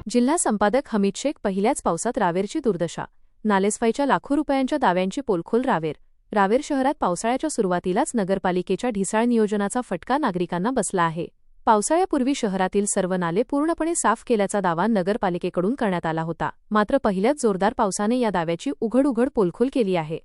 जिल्हा संपादक हमीद शेख. पहिल्याच पावसात रावेरची दुर्दशा. नालेसफाईच्या लाखो रुपयांच्या दाव्यांची पोलखोल. रावेर शहरात पावसाळ्याच्या सुरुवातीलाच नगरपालिकेच्या ढिसाळ नियोजनाचा फटका नागरिकांना बसला आहे. पावसाळ्यापूर्वी शहरातील सर्व नाले पूर्णपणे साफ केल्याचा दावा नगरपालिकेकडून करण्यात आला होता. मात्र पहिल्याच जोरदार पावसाने या दाव्याची उघड पोलखोल केली आहे.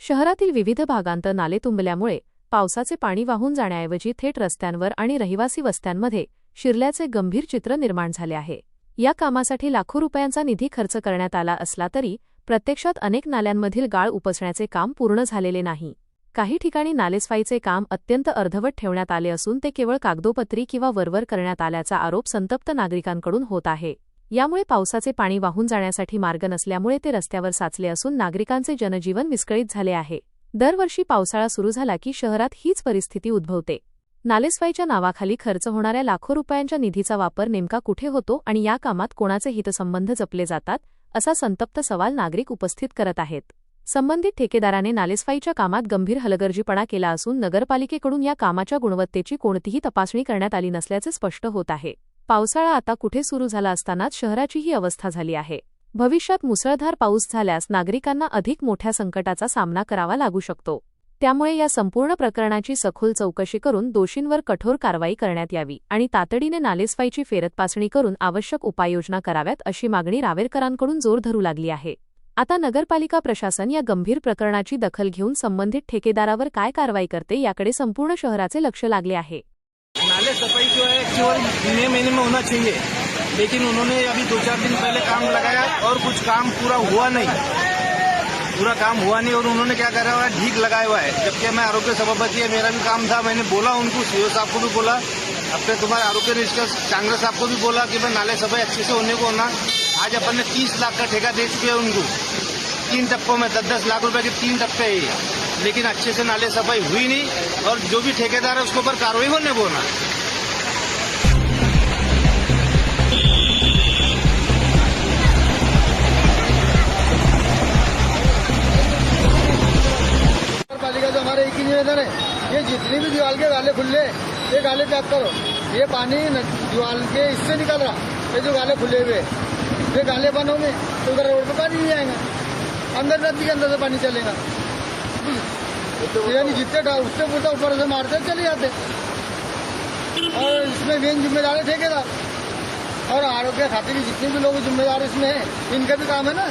शहरातील विविध भागांत नाले तुंबल्यामुळे पावसाचे पाणी वाहून जाण्याऐवजी थेट रस्त्यांवर आणि रहिवासी वस्त्यांमध्ये शिरल्याचे गंभीर चित्र निर्माण झाले आहे. या कामासाठी लाखो रुपयांचा निधी खर्च करण्यात आला असला तरी प्रत्यक्षात अनेक नाल्यांमधील गाळ उपसण्याचे काम पूर्ण झालेले नाही. काही ठिकाणी नालेसफाईचे काम अत्यंत अर्धवट ठेवण्यात आले असून ते केवळ कागदोपत्री किंवा वरवर करण्यात आल्याचा आरोप संतप्त नागरिकांकडून होत आहे. यामुळे पावसाचे पाणी वाहून जाण्यासाठी मार्ग नसल्यामुळे ते रस्त्यावर साचले असून नागरिकांचे जनजीवन विस्कळीत झाले आहे. दरवर्षी पावसाळा सुरू झाला की शहरात हीच परिस्थिती उद्भवते. नालेसफाईच्या नावाखाली खर्च होणाऱ्या लाखो रुपयांच्या निधीचा वापर नेमका कुठे होतो आणि या कामात कोणाचे हितसंबंध जपले जातात, असा संतप्त सवाल नागरिक उपस्थित करत आहेत. संबंधित ठेकेदाराने नालेसफाईच्या कामात गंभीर हलगर्जीपणा केला असून नगरपालिकेकडून या कामाच्या गुणवत्तेची कोणतीही तपासणी करण्यात आली नसल्याचे स्पष्ट होत आहे. पावसाळा आता कुठे सुरू झाला असतानाच शहराची ही अवस्था झाली आहे. भविष्यात मुसळधार पाऊस झाल्यास नागरिकांना अधिक मोठ्या संकटाचा सामना करावा लागू शकतो. त्यामुळे या संपूर्ण प्रकरणाची सखोल चौकशी करून दोषींवर कठोर कारवाई करण्यात यावी आणि तातडीने नालेसफाईची फेरतपासणी करून आवश्यक उपाययोजना कराव्यात, अशी मागणी रावेरकरांकडून जोर धरू लागली आहे. आता नगरपालिका प्रशासन या गंभीर प्रकरणाची दखल घेऊन संबंधित ठेकेदारावर काय कारवाई करते याकडे संपूर्ण शहराचे लक्ष लागले आहे. नाले सफाई जो है केवल मई महीने में होना चाहिए, लेकिन उन्होंने अभी 2-4 दिन पहले काम लगाया और कुछ काम पूरा हुआ नहीं और उन्होंने क्या करा हुआ है, ढीक लगाया हुआ है। जबकि मैं आरोग्य सभापति है, मेरा भी काम था, मैंने बोला उनको, सीओ साहब को भी बोला, अपने तुम्हारे आरोग्य रजिस्टर चांगला साहब को भी बोला कि भाई नाले सफाई अच्छे से होने को होना। आज अपन ने 30 लाख का ठेका दे चुके हैं उनको, 3 टप्पों में 10-10 लाख रुपए के 3 टप्पे है, लेकिन अच्छे से नाले सफाई हुई नहीं और जो भी ठेकेदार है उसके ऊपर कार्रवाई होने बोला। पालिका जो हमारे एक ही निवेदन है, ये जितनी भी दीवार के गाले खुले ये गाले पैक करो। ये पानी दीवार के इससे निकल रहा, ये जो गाले खुले हुए ये गाले बंद होंगे तो उधर रोड पर पानी नहीं आएगा, अंदर नदी के अंदर से पानी चलेगा। यानी जितने उससे पूछता ऊपर से मारते चले जाते। और इसमें मेन जिम्मेदार है ठेकेदार और आरोग्य खाते की जितने भी लोग जिम्मेदार इसमें है, इनका भी काम है ना।